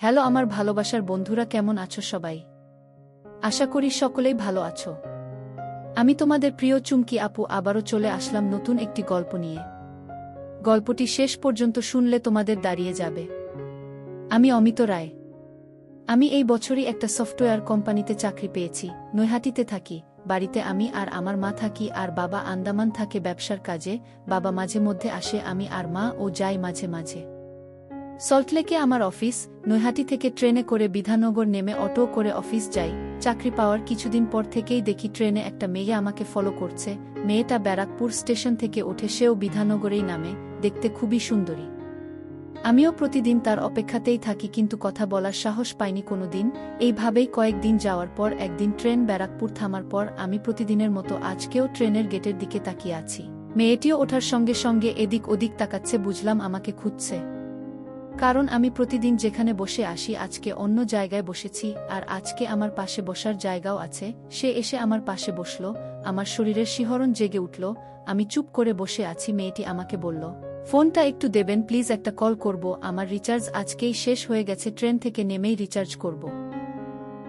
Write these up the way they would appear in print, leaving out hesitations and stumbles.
Hello আমার ভালোবাসার বন্ধুরা, কেমন আছো সবাই? আশা করি সকলেই ভালো আছো। আমি তোমাদের প্রিয় চুমকি আপু আবারও চলে আসলাম নতুন একটি গল্প নিয়ে। গল্পটি শেষ পর্যন্ত শুনলে তোমাদের দাঁড়িয়ে যাবে। আমি অমিত রায়। আমি এই বছরই একটা সফটওয়্যার কোম্পানিতে চাকরি পেয়েছি। নৈহাটিতে থাকি। বাড়িতে আমি আর আমার মা থাকি, আর বাবা আন্দামান থাকে ব্যবসার কাজে। বাবা মাঝে মধ্যে আসে, আমি আর মা ও যাই মাঝে মাঝে। সল্টলেকে আমার অফিস। নৈহাটি থেকে ট্রেনে করে বিধাননগর নেমে অটো করে অফিস যাই। চাকরি পাওয়ার কিছুদিন পর থেকেই দেখি ট্রেনে একটা মেয়ে আমাকে ফলো করছে। মেয়েটা ব্যারাকপুর স্টেশন থেকে ওঠে, সেও বিধাননগরেই নামে। দেখতে খুবই সুন্দরী। আমিও প্রতিদিন তার অপেক্ষাতেই থাকি, কিন্তু কথা বলার সাহস পাইনি কোনোদিন। এইভাবেই কয়েকদিন যাওয়ার পর একদিন ট্রেন ব্যারাকপুর থামার পর আমি প্রতিদিনের মতো আজকেও ট্রেনের গেটের দিকে তাকিয়ে আছি। মেয়েটিও ওঠার সঙ্গে সঙ্গে এদিক ওদিক তাকাচ্ছে। বুঝলাম আমাকে খুঁজছে। কারণ আমি প্রতিদিন যেখানে বসে আসি আজকে অন্য জায়গায় বসেছি, আর আজকে আমার পাশে বসার জায়গাও আছে। সে এসে আমার পাশে বসল। আমার শরীরের শিহরণ জেগে উঠল। আমি চুপ করে বসে আছি। মেয়েটি আমাকে বলল, ফোনটা একটু দেবেন প্লিজ, একটা কল করব। আমার রিচার্জ আজকেই শেষ হয়ে গেছে, ট্রেন থেকে নেমেই রিচার্জ করব।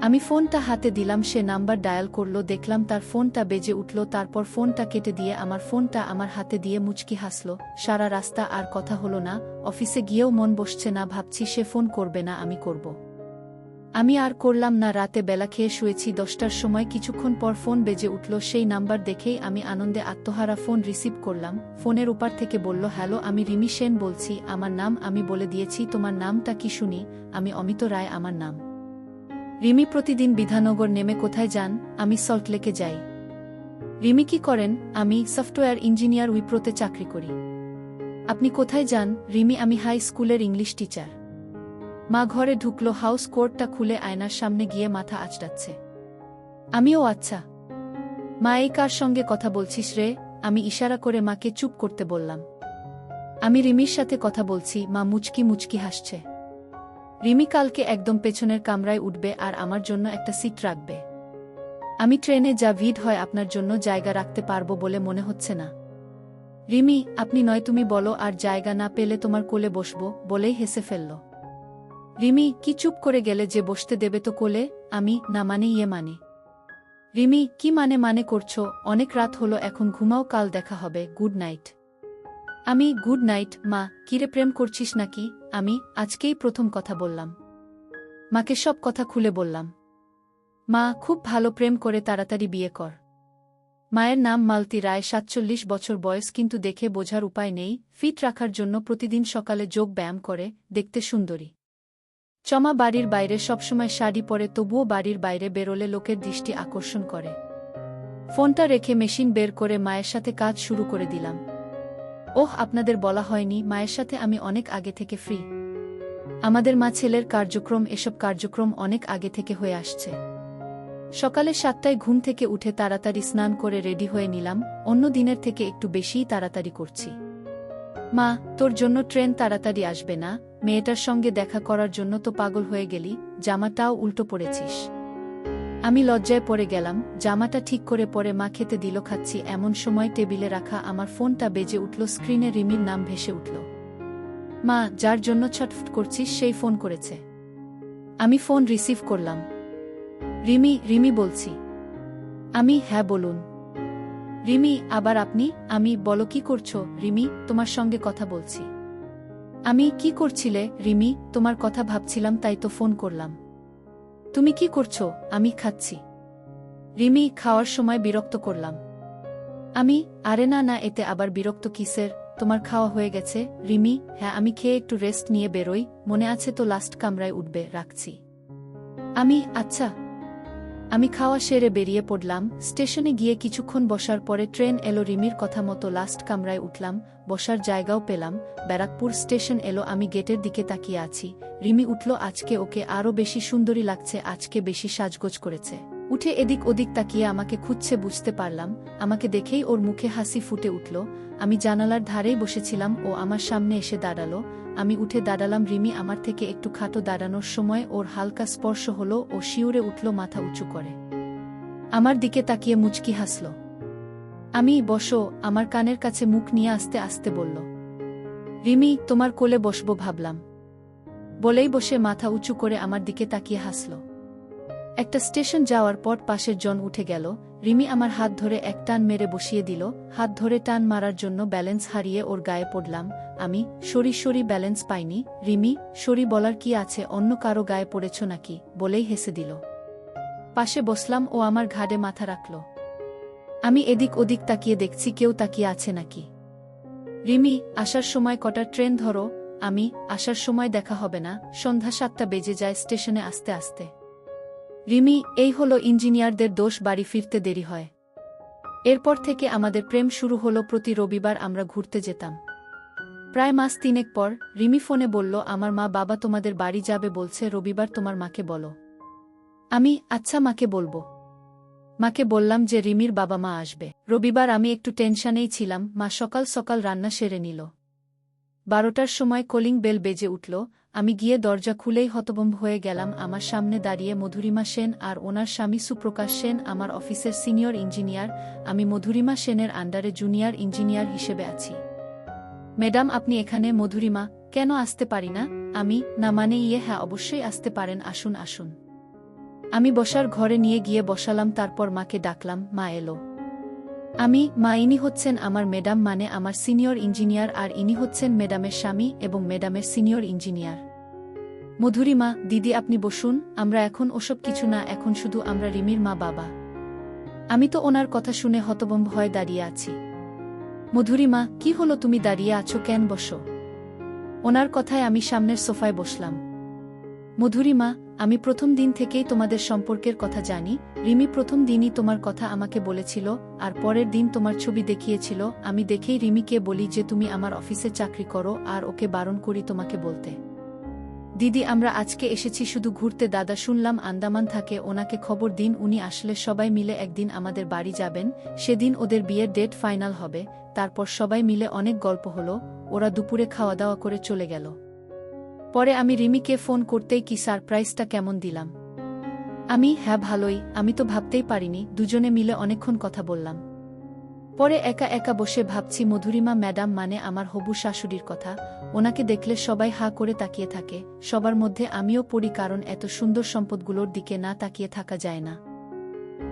আমি ফোনটা হাতে দিলাম। সে নাম্বার ডায়াল করল। দেখলাম তার ফোনটা বেজে উঠল। তারপর ফোনটা কেটে দিয়ে আমার ফোনটা আমার হাতে দিয়ে মুচকি হাসল। সারা রাস্তা আর কথা হলো না। অফিসে গিয়েও মন বসছে না। ভাবছি সে ফোন করবে না, আমি করব। আমি আর করলাম না। রাতে বেলা খেয়ে শুয়েছি। 10টার সময় কিছুক্ষণ পর ফোন বেজে উঠল। সেই নাম্বার দেখেই আমি আনন্দে আত্মহারা ফোন রিসিভ করলাম। ফোনের ওপার থেকে বলল, হ্যালো, আমি রিমি সেন বলছি। আমার নাম আমি বলে দিয়েছি। তোমার নামটা কি শুনি? আমি অমিত রায় আমার নাম। রিমি প্রতিদিন বিধাননগর নেমে কোথায় যান? আমি সল্টলেকে যাই। রিমি কি করেন? আমি সফটওয়্যার ইঞ্জিনিয়ার, উইপ্রোতে চাকরি করি। আপনি কোথায় যান? রিমি, আমি হাই স্কুলের ইংলিশ টিচার। মা ঘরে ঢুকলো। হাউস কোটটা খুলে আয়নার সামনে গিয়ে মাথা আঁচড়াচ্ছে। আমিও, আচ্ছা। মা, এই কার সঙ্গে কথা বলছিস রে? আমি ইশারা করে মাকে চুপ করতে বললাম। আমি রিমির সাথে কথা বলছি। মা মুচকি মুচকি হাসছে। রিমি কালকে একদম পেছনের কামরায় উঠবে আর আমার জন্য একটা সিট রাখবে। আমি ট্রেনে যা ভিড় হয় আপনার জন্য জায়গা রাখতে পারবো বলে মনে হচ্ছে না। রিমি, আপনি নয় তুমি বলো, আর জায়গা না পেলে তোমার কোলে বসবো বলেই হেসে ফেলল। রিমি, কি চুপ করে গেলে যে? বসতে দেবে তো কোলে? আমি, না মানে ইয়ে মানে। রিমি, কি মানে করছো? অনেক রাত হলো, এখন ঘুমাও, কাল দেখা হবে, গুড নাইট। আমি, গুড নাইট। মা, কিরে প্রেম করছিস নাকি? আমি আজকেই প্রথম কথা বললাম। মাকে সব কথা খুলে বললাম। মা, খুব ভালো, প্রেম করে তাড়াতাড়ি বিয়ে কর। মায়ের নাম মালতী রায়, 47 বছর বয়স, কিন্তু দেখে বোঝার উপায় নেই। ফিট রাখার জন্য প্রতিদিন সকালে যোগ ব্যায়াম করে। দেখতে সুন্দরী। চমা, বাড়ির বাইরে সবসময় শাড়ি পরে, তবুও বাড়ির বাইরে বেরোলে লোকের দৃষ্টি আকর্ষণ করে। ফোনটা রেখে মেশিন বের করে মায়ের সাথে কাজ শুরু করে দিলাম। ওহ, আপনাদের বলা হয়নি, মায়ের সাথে আমি অনেক আগে থেকে ফ্রি। আমাদের মা ছেলের কার্যক্রম, এসব কার্যক্রম অনেক আগে থেকে হয়ে আসছে। সকালে 7টায় ঘুম থেকে উঠে তাড়াতাড়ি স্নান করে রেডি হয়ে নিলাম। অন্য দিনের থেকে একটু বেশিই তাড়াতাড়ি করছি। মা, তোর জন্য ট্রেন তাড়াতাড়ি আসবে না? মেয়েটার সঙ্গে দেখা করার জন্য তো পাগল হয়ে গেলি, জামাটাও উল্টো পড়েছিস। আমি লজ্জায় পড়ে গেলাম। জামাটা ঠিক করে পরে মা খেতে দিল। খাচ্ছি এমন সময় টেবিলে রাখা আমার ফোনটা বেজে উঠল। স্ক্রিনে রিমির নাম ভেসে উঠল। মা, যার জন্য ছটফট করছিস সেই ফোন করেছে। আমি ফোন রিসিভ করলাম। রিমি, রিমি বলছি। আমি, হ্যাঁ বলুন। রিমি, আবার আপনি? আমি, বলো কি করছো? রিমি, তোমার সঙ্গে কথা বলছি। আমি, কি করছিলে? রিমি, তোমার কথা ভাবছিলাম, তাই তো ফোন করলাম। তুমি কি করছো? আমি, খাচ্ছি। রিমি, খাওয়ার সময় বিরক্ত করলাম। আমি, আরে না না, এতে আবার বিরক্ত কিসের? তোমার খাওয়া হয়ে গেছে? রিমি, হ্যাঁ, আমি খেয়ে একটু রেস্ট নিয়ে বেরোই, মনে আছে তো লাস্ট কামরায় উঠবে, রাখছি। আমি, আচ্ছা। আমি খাওয়া সেরে বেরিয়ে পড়লাম। স্টেশনে গিয়ে কিছুক্ষণ বসার পরে ট্রেন এলো। রিমির কথা মতো লাস্ট কামরায় উঠলাম। বসার জায়গাও পেলাম। ব্যারাকপুর স্টেশন এলো। আমি গেটের দিকে তাকিয়ে আছি। রিমি উঠল। আজকে ওকে আরও বেশি সুন্দরী লাগছে, আজকে বেশি সাজগোজ করেছে। উঠে এদিক ওদিক তাকিয়ে আমাকে খুঁজছে, বুঝতে পারলাম। আমাকে দেখেই ওর মুখে হাসি ফুটে উঠল। আমি জানালার ধারেই বসেছিলাম, ও আমার সামনে এসে দাঁড়ালো। আমি উঠে দাঁড়ালাম। রিমি আমার থেকে একটু খাটো। দাঁড়ানোর সময় ওর হালকা স্পর্শ হলো। ও শিউরে উঠল, মাথা উঁচু করে আমার দিকে তাকিয়ে মুচকি হাসল। আমি, বসো। আমার কানের কাছে মুখ নিয়ে আস্তে আস্তে বলল, রিমি, তোমার কোলে বসবো ভাবলাম। বলেই বসে মাথা উঁচু করে আমার দিকে তাকিয়ে হাসল। একটা স্টেশন যাওয়ার পর পাশের জন উঠে গেল। রিমি আমার হাত ধরে এক টান মেরে বসিয়ে দিল। হাত ধরে টান মারার জন্য ব্যালেন্স হারিয়ে ওর গায়ে পড়লাম। আমি সরি ব্যালেন্স পাইনি। রিমি, সরি বলার কি আছে, অন্য কারো গায়ে পড়েছ নাকি, বলেই হেসে দিল। পাশে বসলাম, ও আমার ঘাড়ে মাথা রাখল। আমি এদিক ওদিক তাকিয়ে দেখছি কেউ তাকিয়ে আছে নাকি। রিমি, আসার সময় কটার ট্রেন ধরো? আমি, আসার সময় দেখা হবে না, সন্ধ্যা 7টা বেজে যায় স্টেশনে আসতে আসতে। রিমি, এই হলো ইঞ্জিনিয়ারদের দোষ, বাড়ি ফিরতে দেরি হয়। এরপর থেকে আমাদের প্রেম শুরু হলো। প্রতি রবিবার আমরা ঘুরতে যেতাম। প্রায় মাস 3 পর রিমি ফোনে বলল, আমার মা বাবা তোমাদের বাড়ি যাবে বলছে, রবিবার তোমার মাকে বলো। আমি, আচ্ছা মাকে বলবো। মাকে বললাম যে রিমির বাবা মা আসবে। রবিবার আমি একটু টেনশনেই ছিলাম। মা সকাল সকাল রান্না সেরে নিল। 12টার সময় কলিং বেল বেজে উঠল। আমি গিয়ে দরজা খুলেই হতভম্ব হয়ে গেলাম। আমার সামনে দাঁড়িয়ে মধুরিমা সেন আর ওনার স্বামী সুপ্রকাশ সেন, আমার অফিসের সিনিয়র ইঞ্জিনিয়ার। আমি মধুরিমা সেনের আন্ডারে জুনিয়র ইঞ্জিনিয়ার হিসেবে আছি। ম্যাডাম, আপনি এখানে? মধুরিমা, কেন আসতে পারি না? আমি, না মানে হ্যাঁ অবশ্যই আসতে পারেন, আসুন আসুন। আমি বসার ঘরে নিয়ে গিয়ে বসালাম, তারপর মাকে ডাকলাম। মা এলো। আমি, মা, ইনি হচ্ছেন আমার ম্যাডাম, মানে আমার সিনিয়র ইঞ্জিনিয়ার, আর ইনি হচ্ছেন ম্যাডামের স্বামী এবং ম্যাডামের সিনিয়র ইঞ্জিনিয়ার। মধুরিমা, দিদি আপনি বসুন। আমরা এখন ওসব কিছু না, এখন শুধু আমরা রিমির মা বাবা। আমি তো ওনার কথা শুনে হতভম্ব হয়ে দাঁড়িয়ে আছি। মধুরিমা, কি হলো, তুমি দাঁড়িয়ে আছো কেন, বসো। ওনার কথায় আমি সামনের সোফায় বসলাম। মধুরিমা, আমি প্রথম দিন থেকেই তোমাদের সম্পর্কের কথা জানি। রিমি প্রথম দিনই তোমার কথা আমাকে বলেছিল, আর পরের দিন তোমার ছবি দেখিয়েছিল। আমি দেখেই রিমিকে বলি যে তুমি আমার অফিসে চাকরি করো, আর ওকে বারণ করি তোমাকে বলতে। দিদি, আমরা আজকে এসেছি শুধু ঘুরতে। দাদা শুনলাম আন্দামান থাকে, ওনাকে খবর দিন, উনি আসলে সবাই মিলে একদিন আমাদের বাড়ি যাবেন। সেদিন ওদের বিয়ের ডেট ফাইনাল হবে। তারপর সবাই মিলে অনেক গল্প হলো। ওরা দুপুরে খাওয়া দাওয়া করে চলে গেল। পরে আমি রিমিকে ফোন করতেই কি সারপ্রাইজটা কেমন দিলাম। আমি, হ্যাঁ ভালোই। আমি তো ভাবতেই পারিনি। দুজনে মিলে অনেকক্ষণ কথা বললাম। পরে একা একা বসে ভাবছি মধুরিমা ম্যাডাম মানে আমার হবু শাশুড়ির কথা। ওনাকে দেখলে সবাই হা করে তাকিয়ে থাকে, সবার মধ্যে আমিও পড়ি, কারণ এত সুন্দর সম্পদগুলোর দিকে না তাকিয়ে থাকা যায় না।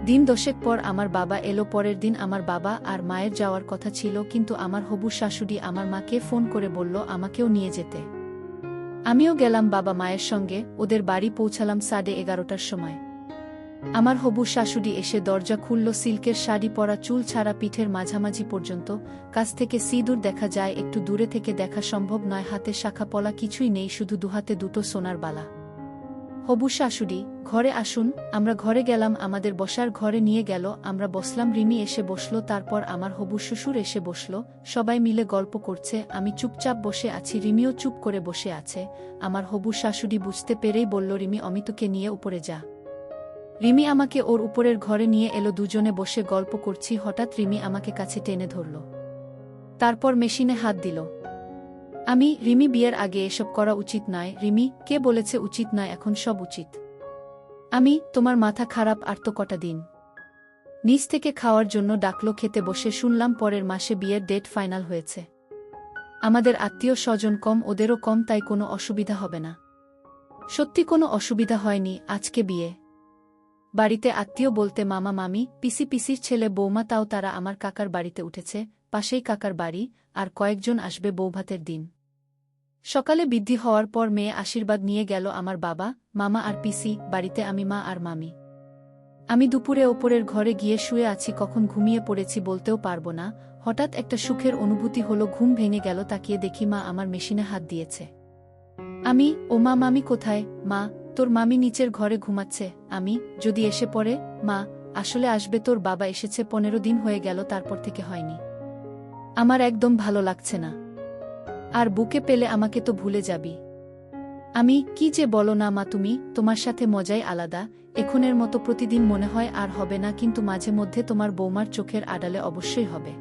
দিন 10 পর আমার বাবা এলো। পরের দিন আমার বাবা আর মায়ের যাওয়ার কথা ছিল, কিন্তু আমার হবু শাশুড়ি আমার মাকে ফোন করে বলল আমাকেও নিয়ে যেতে। আমিও গেলাম বাবা মায়ের সঙ্গে। ওদের বাড়ি পৌঁছালাম 11:30টার সময়। আমার হবু শাশুড়ি এসে দরজা খুলল। সিল্কের শাড়ি পরা, চুল ছাড়া, পিঠের মাঝামাঝি পর্যন্ত। কাছ থেকে সিঁদুর দেখা যায়, একটু দূরে থেকে দেখা সম্ভব নয়। হাতে শাখা পলা কিছুই নেই, শুধু দুহাতে দুটো সোনার বালা। হবু শাশুড়ি, ঘরে আসুন। আমরা ঘরে গেলাম। আমাদের বসার ঘরে নিয়ে গেল। আমরা বসলাম। রিমি এসে বসল, তারপর আমার হবু শ্বশুর এসে বসল। সবাই মিলে গল্প করছে। আমি চুপচাপ বসে আছি, রিমিও চুপ করে বসে আছে। আমার হবু শাশুড়ি বুঝতে পেরেই বলল, রিমি, অমিতকে নিয়ে উপরে যা। রিমি আমাকে ওর উপরের ঘরে নিয়ে এলো। দুজনে বসে গল্প করছি। হঠাৎ রিমি আমাকে কাছে টেনে ধরল। তারপর মেশিনে হাত দিল। আমি, রিমি, বিয়ের আগে এসব করা উচিত নয়। রিমি, কে বলেছে উচিত নয়, এখন সব উচিত। আমি, তোমার মাথা খারাপ, আর তো কটা দিন। নিচ থেকে খাওয়ার জন্য ডাকলো। খেতে বসে শুনলাম পরের মাসে বিয়ের ডেট ফাইনাল হয়েছে। আমাদের আত্মীয় স্বজন কম, ওদেরও কম, তাই কোনো অসুবিধা হবে না। সত্যি কোনো অসুবিধা হয়নি। আজকে বিয়ে বাড়িতে আত্মীয় বলতে মামা মামি, পিসি পিসির ছেলে বৌমা, তাও তারা আমার কাকার বাড়িতে উঠেছে। পাশেই কাকার বাড়ি, আর কয়েকজন আসবে বৌভাতের দিন। সকালে বৃদ্ধি হওয়ার পর মেয়ে আশীর্বাদ নিয়ে গেল আমার বাবা, মামা আর পিসি। বাড়িতে আমি, মা আর মামি। আমি দুপুরে ওপরের ঘরে গিয়ে শুয়ে আছি, কখন ঘুমিয়ে পড়েছি বলতেও পারবো না। হঠাৎ একটা সুখের অনুভূতি হলো, ঘুম ভেঙে গেল। তাকিয়ে দেখি মা আমার মেশিনে হাত দিয়েছে। আমি, ও মা, মামি কোথায়? মা, তোর মামি নিচের ঘরে ঘুমাচ্ছে। আমি, যদি এসে পড়ে? মা, আসলে আসবে, তোর বাবা এসেছে 15 দিন হয়ে গেল, তারপর থেকে হয়নি। আমার একদম ভালো লাগছে না। আর বুকে পেলে আমাকে তো ভুলে যাবি। আমি, কি যে বলো না মা তুমি, তোমার সাথে মজাই আলাদা। এখনের মতো প্রতিদিন মনে হয় আর হবে না, কিন্তু মাঝে মধ্যে তোমার বৌমার চোখের আড়ালে অবশ্যই হবে।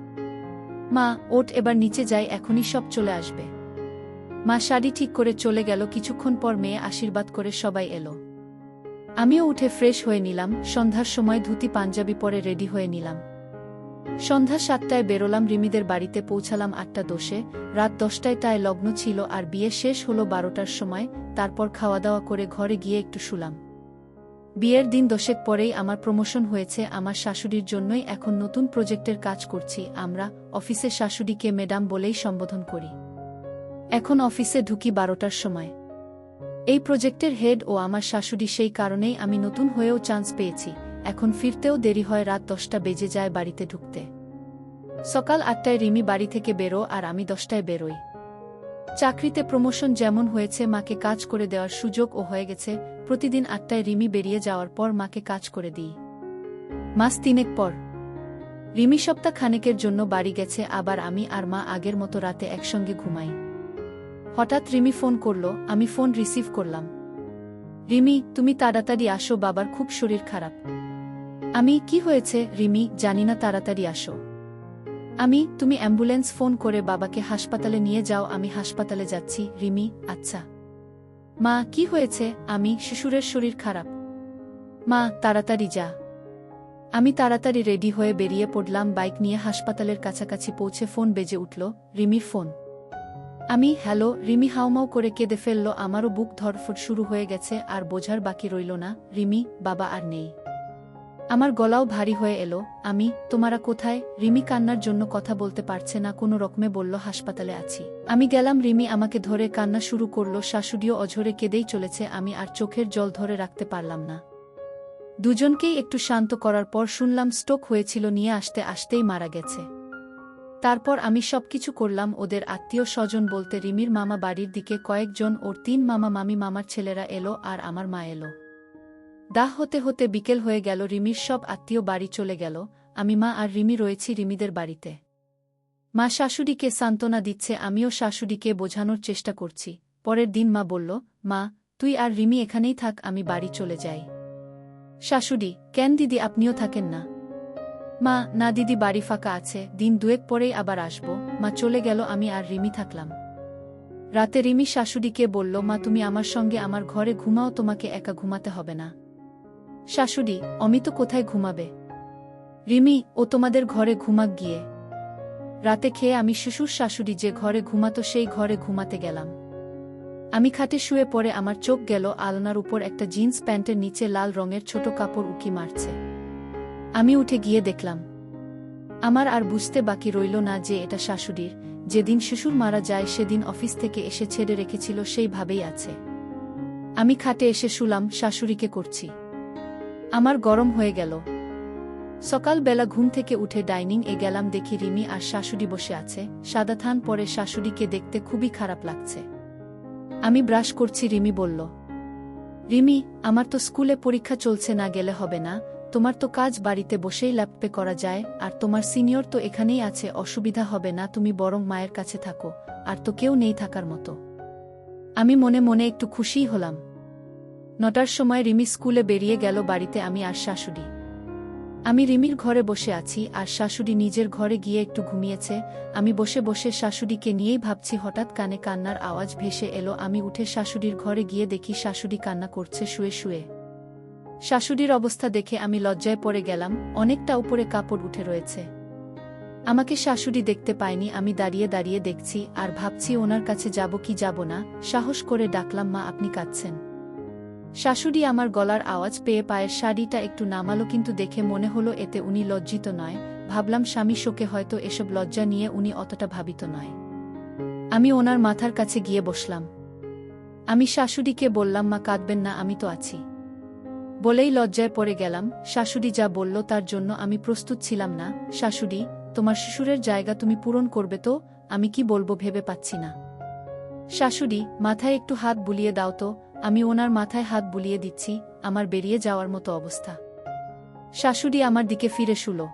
মা, ওঠ, এবার নিচে যাই, এখনই সব চলে আসবে। মা শাড়ি ঠিক করে চলে গেল। কিছুক্ষণ পর মেয়ে আশীর্বাদ করে সবাই এলো। আমিও উঠে ফ্রেশ হয়ে নিলাম। সন্ধ্যার সময় ধুতি পাঞ্জাবি পরে রেডি হয়ে নিলাম। সন্ধ্যা 7টায় বেরোলাম, রিমিদের বাড়িতে পৌঁছালাম 8:10। রাত 10টায় টায় লগ্ন ছিল আর বিয়ে শেষ হলো 12টার সময়। তারপর খাওয়া দাওয়া করে ঘরে গিয়ে একটু শুলাম। বিয়ের দিন 10 পরেই আমার প্রমোশন হয়েছে। আমার শাশুড়ির জন্যই এখন নতুন প্রজেক্টের কাজ করছি। আমরা অফিসে শাশুড়িকে ম্যাডাম বলেই সম্বোধন করি। এখন অফিসে ঢুকি 12টার সময়। এই প্রজেক্টের হেড ও আমার শাশুড়ি, সেই কারণেই আমি নতুন হয়েও চান্স পেয়েছি। এখন ফিরতেও দেরি হয়, রাত 10টা বেজে যায় বাড়িতে ঢুকতে। সকাল 8টায় রিমি বাড়ি থেকে বেরো আর আমি 10টায় বেরোই। চাকরিতে প্রমোশন যেমন হয়েছে, মাকে কাজ করে দেওয়ার সুযোগও হয়ে গেছে। প্রতিদিন 8টায় রিমি বেরিয়ে যাওয়ার পর মাকে কাজ করে দিই। মাস 3 পর রিমি সপ্তাহ খানেকের জন্য বাড়ি গেছে, আবার আমি আর মা আগের মতো রাতে একসঙ্গে ঘুমাই। হঠাৎ রিমি ফোন করল, আমি ফোন রিসিভ করলাম। রিমি, তুমি তাড়াতাড়ি আসো, বাবার খুব শরীর খারাপ। আমি, কি হয়েছে রিমি? জানি না, তাড়াতাড়ি আসো। আমি, তুমি অ্যাম্বুলেন্স ফোন করে বাবাকে হাসপাতালে নিয়ে যাও। আমি হাসপাতালে যাচ্ছি। রিমি, আচ্ছা। মা, কি হয়েছে? আমি, শ্বশুরের শরীর খারাপ। মা, তাড়াতাড়ি যা। আমি তাড়াতাড়ি রেডি হয়ে বেরিয়ে পড়লাম। বাইক নিয়ে হাসপাতালের কাছাকাছি পৌঁছে ফোন বেজে উঠল, রিমির ফোন। আমি, হ্যালো। রিমি হাউমাউ করে কেঁদে ফেলল। আমারও বুক ধড়ফড় শুরু হয়ে গেছে, আর বোঝার বাকি রইল না, রিমি, বাবা আর নেই। আমার গলাও ভারী হয়ে এলো। আমি, তোমারা কোথায়? রিমি কান্নার জন্য কথা বলতে পারছে না, কোনো রকমে বলল হাসপাতালে আছি। আমি গেলাম। রিমি আমাকে ধরে কান্না শুরু করল। শাশুড়িও অঝরে কেঁদেই চলেছে। আমি আর চোখের জল ধরে রাখতে পারলাম না। দুজনকেই একটু শান্ত করার পর শুনলাম স্ট্রোক হয়েছিল, নিয়ে আসতে আসতেই মারা গেছে। তারপর আমি সবকিছু করলাম। ওদের আত্মীয় স্বজন বলতে রিমির মামা বাড়ির দিকে কয়েকজন, ওর 3 মামা মামি, মামার ছেলেরা এলো, আর আমার মা এলো। দাহ হতে হতে বিকেল হয়ে গেল। রিমির সব আত্মীয় বাড়ি চলে গেল। আমি, মা আর রিমি রয়েছি রিমিদের বাড়িতে। মা শাশুড়িকে সান্ত্বনা দিচ্ছে, আমিও শাশুড়িকে বোঝানোর চেষ্টা করছি। পরের দিন মা বলল, মা, তুই আর রিমি এখানেই থাক, আমি বাড়ি চলে যাই। শাশুড়ি, কেন দিদি, আপনিও থাকেন না? মা, না দিদি, বাড়ি ফাঁকা আছে, দিন 2 পরেই আবার আসব। মা চলে গেল, আমি আর রিমি থাকলাম। রাতে রিমি শাশুড়িকে বলল, মা, তুমি আমার সঙ্গে আমার ঘরে ঘুমাও, তোমাকে একা ঘুমাতে হবে না। শাশুড়ি, অমিত কোথায় ঘুমাবে? রিমি, ও তোমাদের ঘরে ঘুমাক গিয়ে। রাতে খেয়ে আমি শ্বশুর শাশুড়ি যে ঘরে ঘুমাতো সেই ঘরে ঘুমাতে গেলাম। আমি খাটে শুয়ে পড়ে আমার চোখ গেল আলনার উপর একটা জিন্স প্যান্টের নিচে লাল রঙের ছোট কাপড় উকি মারছে। আমি উঠে গিয়ে দেখলাম। আমার আর বুঝতে বাকি রইল না যে এটা শাশুড়ির। যেদিন শ্বশুর মারা যায় সেদিন অফিস থেকে এসে ছেড়ে রেখেছিল, সেইভাবেই আছে। আমি খাটে এসে শুলাম, শাশুড়িকে করছি। আমার গরম হয়ে গেল। সকালবেলা ঘুম থেকে উঠে ডাইনিং এ গেলাম, দেখি রিমি আর শাশুড়ি বসে আছে। সাদা থান পরে শাশুড়িকে দেখতে খুবই খারাপ লাগছে। আমি ব্রাশ করছি। রিমি বলল, রিমি, আমার তো স্কুলে পরীক্ষা চলছে, না গেলে হবে না। তোমার তো কাজ বাড়িতে বসেই ল্যাপটপে করা যায়, আর তোমার সিনিয়র তো এখানেই আছে, অসুবিধা হবে না, তুমি বরং মায়ের কাছে থাকো, আর তো কেউ নেই থাকার মতো। আমি মনে মনে একটু খুশিই হলাম। 9টার সময় রিমি স্কুলে বেরিয়ে গেল, বাড়িতে আমি আর শাশুড়ি। আমি রিমির ঘরে বসে আছি, আর শাশুড়ি নিজের ঘরে গিয়ে একটু ঘুমিয়েছে। আমি বসে বসে শাশুড়িকে নিয়েই ভাবছি। হঠাৎ কানে কান্নার আওয়াজ ভেসে এলো। আমি উঠে শাশুড়ির ঘরে গিয়ে দেখি শাশুড়ি কান্না করছে শুয়ে শুয়ে। শাশুড়ির অবস্থা দেখে আমি লজ্জায় পড়ে গেলাম। অনেকটা উপরে কাপড় উঠে রয়েছে। আমাকে শাশুড়ি দেখতে পায়নি। আমি দাঁড়িয়ে দাঁড়িয়ে দেখছি আর ভাবছি ওনার কাছে যাব কি যাব না। সাহস করে ডাকলাম, মা, আপনি কাঁদছেন? শাশুড়ি আমার গলার আওয়াজ পেয়ে পায়ের শাড়িটা একটু নামালো, কিন্তু দেখে মনে হলো এতে উনি লজ্জিত নয়। ভাবলাম স্বামী শোকে হয়তো এসব লজ্জা নিয়ে উনি অতটা ভাবিত নয়। আমি ওনার মাথার কাছে গিয়ে বসলাম। আমি শাশুড়িকে বললাম, মা, কাঁদবেন না, আমি তো আছি। বলেই লজ্জায় পড়ে গেলাম। শাশুড়ি যা বলল তার জন্য আমি প্রস্তুত ছিলাম না। শাশুড়ি, তোমার শ্বশুরের জায়গা তুমি পূরণ করবে তো? আমি কি বলবো ভেবে পাচ্ছি না। শাশুড়ি, মাথায় একটু হাত বুলিয়ে দাও তো। আমি ওনার মাথায় হাত বুলিয়ে দিচ্ছি। আমার বেরিয়ে যাওয়ার মতো অবস্থা। শাশুড়ি আমার দিকে ফিরে শুলো।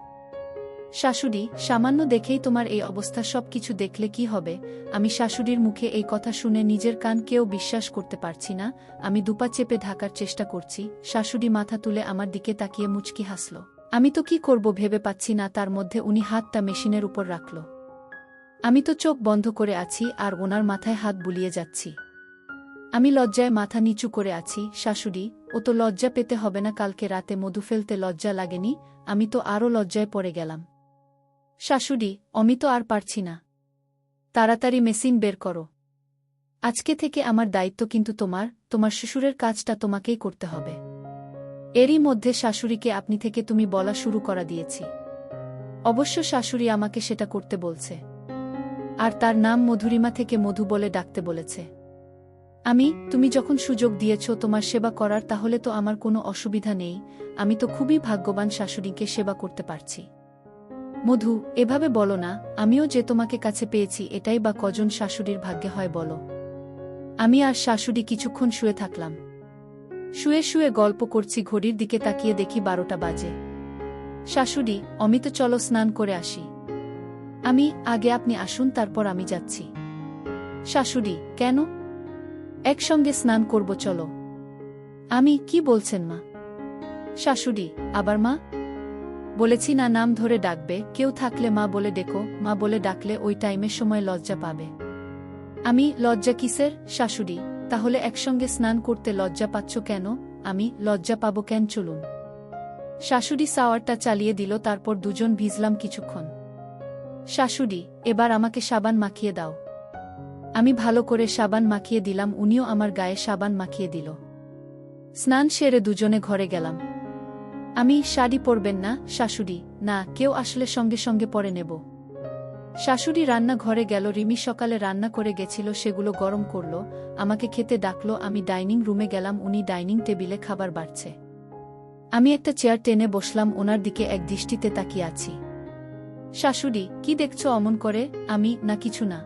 শাশুড়ি, সামান্য দেখেই তোমার এই অবস্থা, সব কিছু দেখলে কি হবে? আমি শাশুড়ির মুখে এই কথা শুনে নিজের কানকেও বিশ্বাস করতে পারছি না। আমি দুপা চেপে ঢাকার চেষ্টা করছি। শাশুড়ি মাথা তুলে আমার দিকে তাকিয়ে মুচকি হাসল। আমি তো কি করব ভেবে পাচ্ছি না। তার মধ্যে উনি হাতটা মেশিনের উপর রাখল। আমি তো চোখ বন্ধ করে আছি আর ওনার মাথায় হাত বুলিয়ে যাচ্ছি। আমি লজ্জায় মাথা নিচু করে আছি। শাশুড়ি, ও তো লজ্জা পেতে হবে না, কালকে রাতে মধু ফেলতে লজ্জা লাগেনি? আমি তো আরও লজ্জায় পড়ে গেলাম। শাশুড়ি, আমি তো আর পারছি না। তাড়াতাড়ি মেশিন বের করো। আজকে থেকে আমার দায়িত্ব কিন্তু তোমার শ্বশুরের কাজটা তোমাকেই করতে হবে। এরই মধ্যে শাশুড়িকে আপনি থেকে তুমি বলা শুরু করা দিয়েছি। অবশ্য শাশুড়ি আমাকে সেটা করতে বলছে। আর তার নাম মধুরিমা থেকে মধু বলে ডাকতে বলেছে। তুমি যখন সুযোগ দিয়েছ তোমার সেবা করার, তাহলে তো আমার কোনো অসুবিধা নেই। আমি তো খুবই ভাগ্যবান শাশুড়িকে সেবা করতে পারছি। মধু, এভাবে বলো না। আমিও যে তোমাকে কাছে পেয়েছি এটাই বা কজন শাশুড়ির ভাগ্যে হয় বলো। আমি আর শাশুড়ি কিছুক্ষণ শুয়ে থাকলাম। শুয়ে শুয়ে গল্প করছি, ঘড়ির দিকে তাকিয়ে দেখি 12টা বাজে। শাশুড়ি, অমিত চলো স্নান করে আসি। আগে আপনি আসুন, তারপর আমি যাচ্ছি। শাশুড়ি, কেন? একসঙ্গে স্নান করব চলো। কি বলছেন মা? শাশুড়ি, আবার মা? বলেছি না, নাম ধরে ডাকবে, কেউ থাকলে মা বলে ডেকো। মা বলে ডাকলে ওই টাইমের সময় লজ্জা পাবে। লজ্জা কিসের? শাশুড়ি, তাহলে একসঙ্গে স্নান করতে লজ্জা পাচ্ছ কেন? লজ্জা পাবো কেন? চলুন। শাশুড়ি শাওয়ারটা চালিয়ে দিল, তারপর দুজন ভিজলাম কিছুক্ষণ। শাশুড়ি, এবার আমাকে সাবান মাখিয়ে দাও। ভালো করে সাবান মাখিয়ে দিলাম, উনিও আমার গায়ে সাবান মাখিয়ে দিল। স্নান সেরে দুজনে ঘরে গেলাম। শাড়ি পরবেন না শাশুড়ি? না, কেউ আসলে সঙ্গে সঙ্গে পরে নেব। শাশুড়ি রান্না ঘরে গেল। রিমি সকালে রান্না করে গেছিল, সেগুলো গরম করল, আমাকে খেতে ডাকলো। আমি ডাইনিং রুমে গেলাম, উনি ডাইনিং টেবিলে খাবার বাড়ছে। একটা চেয়ার টেনে বসলাম, ওনার দিকে এক দৃষ্টিতে তাকিয়ে আছি। শাশুড়ি, কি দেখছো অমন করে? না কিছু না।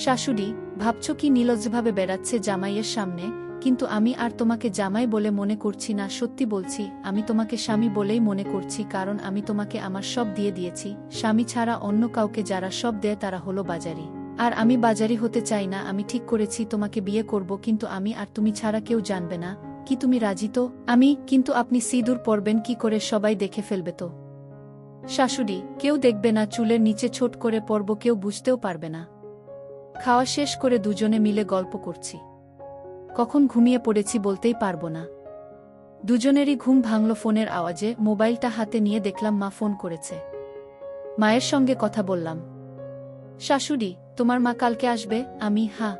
শাশুড়ি, ভাবছ কি নির্লজ্জভাবে বেড়াচ্ছে জামাইয়ের সামনে? কিন্তু আমি আর তোমাকে জামাই বলে মনে করছি না, সত্যি বলছি। আমি তোমাকে স্বামী বলেই মনে করছি, কারণ আমি তোমাকে আমার সব দিয়ে দিয়েছি। স্বামী ছাড়া অন্য কাউকে যারা সব দেয় তারা হলো বাজারি। আর আমি বাজারি হতে চাই না। আমি ঠিক করেছি তোমাকে বিয়ে করব, কিন্তু আমি আর তুমি ছাড়া কেউ জানবে না। কি তুমি রাজি তো? কিন্তু আপনি সিঁদুর পরবেন কি করে? সবাই দেখে ফেলবে তো। শাশুড়ি, কেউ দেখবে না, চুলের নিচে ছোট করে পরব, কেউ বুঝতেও পারবে না। খাওয়া শেষ করে দুজনে মিলে গল্প করছি। কখন ঘুমিয়ে পড়েছি বলতেই পারবো না। দুজনেরই ঘুম ভাঙল ফোনের আওয়াজে। মোবাইলটা হাতে নিয়ে দেখলাম মা ফোন করেছে। মায়ের সঙ্গে কথা বললাম। শাশুড়ি, তোমার মা কালকে আসবে? হ্যাঁ।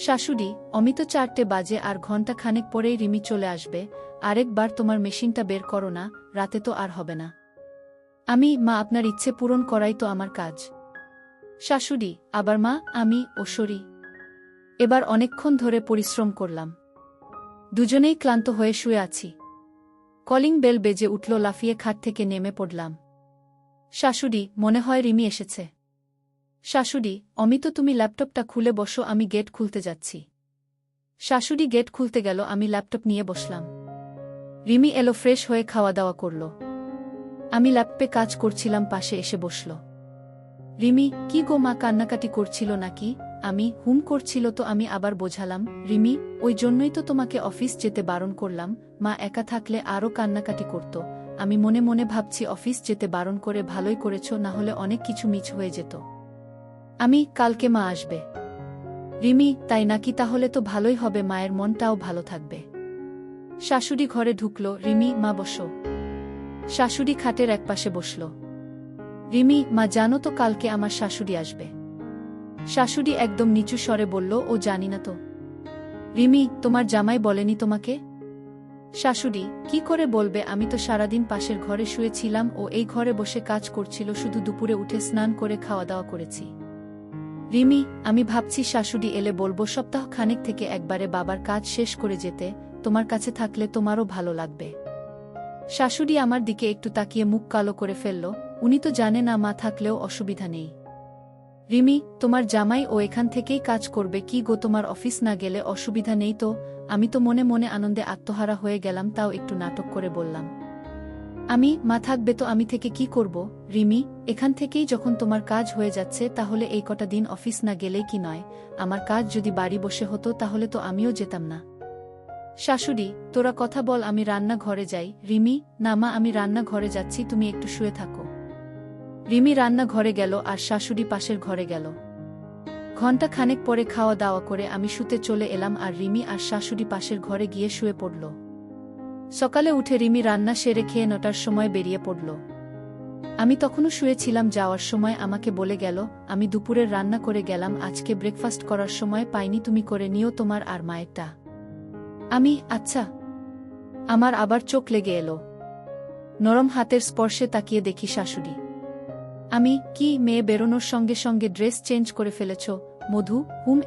শাশুড়ি, অমিত 4টে বাজে, আর ঘণ্টা খানেক পরেই রিমি চলে আসবে। আরেকবার তোমার মেশিনটা বের করো না, রাতে তো আর হবে না। মা, আপনার ইচ্ছে পূরণ করাই তো আমার কাজ। শাশুড়ি, আবার মা? ওশরী। এবার অনেকক্ষণ ধরে পরিশ্রম করলাম। দুজনেই ক্লান্ত হয়ে শুয়ে আছি। কলিং বেল বেজে উঠল, লাফিয়ে খাট থেকে নেমে পড়লাম। শাশুড়ি, মনে হয় রিমি এসেছে। শাশুড়ি, অমিত তুমি ল্যাপটপটা খুলে বসো, আমি গেট খুলতে যাচ্ছি। শাশুড়ি গেট খুলতে গেল, আমি ল্যাপটপ নিয়ে বসলাম। রিমি এলো, ফ্রেশ হয়ে খাওয়া দাওয়া করল। আমি ল্যাপটপে কাজ করছিলাম, পাশে এসে বসল। রিমি, কি গো মা কান্নাকাটি করছিল নাকি? হুম করছিল তো। আমি আবার বোঝালাম, রিমি, ওই জন্যই তো তোমাকে অফিস যেতে বারণ করলাম। মা একা থাকলে আরও কান্নাকাটি করত। আমি মনে মনে ভাবছি, অফিস যেতে বারণ করে ভালোই করেছ, না হলে অনেক কিছু মিস হয়ে যেত। কালকে মা আসবে। রিমি, তাই নাকি? তাহলে তো ভালোই হবে, মায়ের মনটাও ভালো থাকবে। শাশুড়ি ঘরে ঢুকল। রিমি, মা বসো। শাশুড়ি খাটের একপাশে বসল। রিমি, মা জানো তো কালকে আমার শাশুড়ি আসবে? শাশুড়ি একদম নিচু স্বরে বলল, ও জানি না তো। রিমি, তোমার জামাই বলেনি তোমাকে? শাশুড়ি, কি করে বলবে? আমি তো সারাদিন পাশের ঘরে শুয়েছিলাম, ও এই ঘরে বসে কাজ করছিল, শুধু দুপুরে উঠে স্নান করে খাওয়া দাওয়া করেছি। রিমি, আমি ভাবছি শাশুড়ি এলে বলবো সপ্তাহ খানেক থেকে একবারে বাবার কাজ শেষ করে যেতে, তোমার কাছে থাকলে তোমারও ভালো লাগবে। শাশুড়ি আমার দিকে একটু তাকিয়ে মুখ কালো করে ফেলল। উনি তো জানে না মা থাকলেও অসুবিধা নেই। রিমি, তোমার জামাই ও এখান থেকেই কাজ করবে কি গো? তোমার অফিস না গেলে অসুবিধা নেই তো? আমি তো মনে মনে আনন্দে আত্মহারা হয়ে গেলাম, তাও একটু নাটক করে বললাম। মা থাকবে তো, আমি থেকে কি করব? রিমি, এখান থেকেই যখন তোমার কাজ হয়ে যাচ্ছে, তাহলে এই কটা দিন অফিস না গেলেই কি নয়? আমার কাজ যদি বাড়ি বসে হতো তাহলে তো আমিও যেতাম না। শাশুড়ি, তোরা কথা বল, আমি রান্না ঘরে যাই। রিমি, না মা, আমি রান্না ঘরে যাচ্ছি, তুমি একটু শুয়ে থাকো। রিমি রান্না ঘরে গেল, আর শাশুড়ি পাশের ঘরে গেল। ঘণ্টা খানেক পরে খাওয়া দাওয়া করে আমি শুতে চলে এলাম, আর রিমি আর শাশুড়ি পাশের ঘরে গিয়ে শুয়ে পড়ল। সকালে উঠে রিমি রান্না সেরে খেয়ে 9টার সময় বেরিয়ে পড়ল। আমি তখনও শুয়েছিলাম। যাওয়ার সময় আমাকে বলে গেল, আমি দুপুরের রান্না করে গেলাম, আজকে ব্রেকফাস্ট করার সময় পাইনি, তুমি করে নিও তোমার আর মায়েরটা। আমি আচ্ছা। আমার আবার চোখ লেগে এলো। নরম হাতের স্পর্শে তাকিয়ে দেখি শাশুড়ি। আমি কি মেয়ে বেরোনোর সঙ্গে সঙ্গে ড্রেস চেঞ্জ করে ফেলেছ? মধু,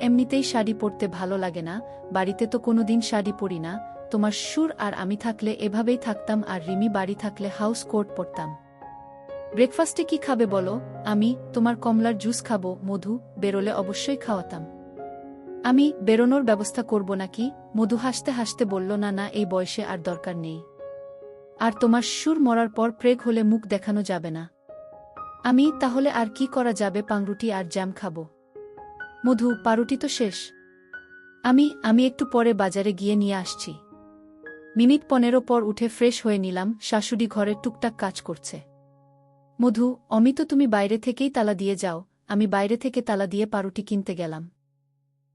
এমনিতেই শাড়ি পরতে ভালো লাগে না, বাড়িতে তো কোনোদিন শাড়ি পরি না, তোমার সুর আর আমি থাকলে এভাবেই থাকতাম, আর রিমি বাড়ি থাকলে হাউস কোট পরতাম। ব্রেকফাস্টে কি খাবে বলো? আমি তোমার কমলার জুস খাবো। মধু, বেরোলে অবশ্যই খাওয়াতাম। আমি বেরোনোর ব্যবস্থা করব নাকি? মধু হাসতে হাসতে বলল, না না, এই বয়সে আর দরকার নেই। আর তোমার সুর মরার পর প্রেগ হলে মুখ দেখানো যাবে না। আমি তাহলে আর কি করা যাবে? পাউরুটি আর জ্যাম খাবো। মধু, পাউরুটি তো শেষ। আমি একটু পরে বাজারে গিয়ে নিয়ে আসছি। মিনিট 15 পর উঠে ফ্রেশ হয়ে নিলাম। শাশুড়ি ঘরের টুকটাক কাজ করছে। মধু, অমিত তুমি বাইরে থেকেই তালা দিয়ে যাও। আমি বাইরে থেকে তালা দিয়ে পাউরুটি কিনতে গেলাম।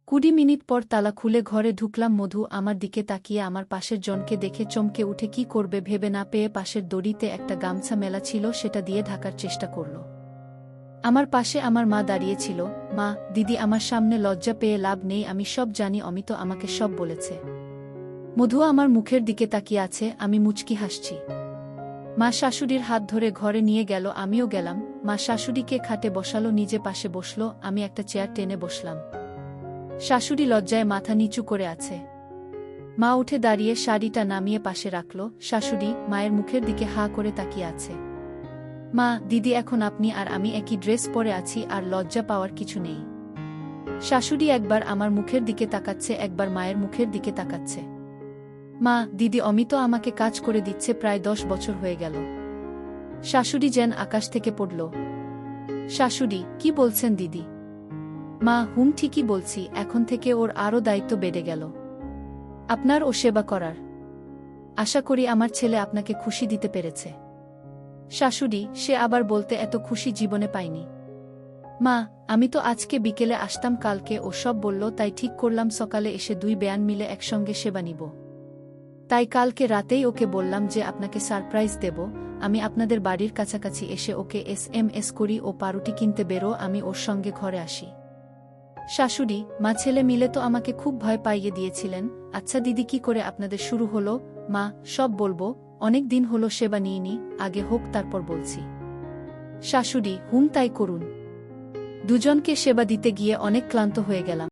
20 মিনিট পর তালা খুলে ঘরে ঢুকলাম। মধু আমার দিকে তাকিয়ে আমার পাশের জনকে দেখে চমকে উঠে কি করবে ভেবে না পেয়ে পাশের দড়িতে একটা গামছা মেলা ছিল, সেটা দিয়ে ঢাকার চেষ্টা করল। আমার পাশে আমার মা দাঁড়িয়েছিল। মা, দিদি আমার সামনে লজ্জা পেয়ে লাভ নেই, আমি সব জানি, অমিত আমাকে সব বলেছে। মধু আমার মুখের দিকে তাকিয়ে আছে, আমি মুচকি হাসছি। মা শাশুড়ির হাত ধরে ঘরে নিয়ে গেল, আমিও গেলাম। মা শাশুড়িকে খাটে বসালো, নিজে পাশে বসল, আমি একটা চেয়ার টেনে বসলাম। শাশুড়ি লজ্জায় মাথা নিচু করে আছে। মা উঠে দাঁড়িয়ে শাড়িটা নামিয়ে পাশে রাখল। শাশুড়ি মায়ের মুখের দিকে হা করে তাকিয়ে আছে। মা, দিদি, এখন আপনি আর আমি একই ড্রেস পরে আছি, আর লজ্জা পাওয়ার কিছু নেই। শাশুড়ি একবার আমার মুখের দিকে তাকাচ্ছে, একবার মায়ের মুখের দিকে তাকাচ্ছে। মা, দিদি, অমিত আমাকে কাজ করে দিচ্ছে, প্রায় 10 বছর হয়ে গেল। শাশুড়ি যেন আকাশ থেকে পড়ল। শাশুড়ি, কি বলছেন দিদি? মা, ঠিকই বলছি, এখন থেকে ওর আরও দায়িত্ব বেড়ে গেল, আপনার ও সেবা করার। আশা করি আমার ছেলে আপনাকে খুশি দিতে পেরেছে। শাশুড়ি, সে আবার বলতে, এত খুশি জীবনে পাইনি। মা, আমি তো আজকে বিকেলে আসতাম, কালকে ও সব বলল, তাই ঠিক করলাম সকালে এসে 2 বেয়ান মিলে একসঙ্গে সেবা নিব। তাই কালকে রাতেই ওকে বললাম যে আপনাকে সারপ্রাইজ দেব, আমি আপনাদের বাড়ির কাছাকাছি এসে ওকে SMS করি, ও পাউরুটি কিনতে বেরো, আমি ওর সঙ্গে ঘরে আসি। শাশুড়ি, মা, ছেলে মিলে তো আমাকে খুব ভয় পাইয়ে দিয়েছিলেন। আচ্ছা দিদি, কি করে আপনাদের শুরু হলো? মা, সব বলবো, অনেক দিন হলো সেবা নিইনি, আগে হোক তারপর বলছি। শাশুড়ি, তাই করুন। দুজনকে সেবা দিতে গিয়ে অনেক ক্লান্ত হয়ে গেলাম।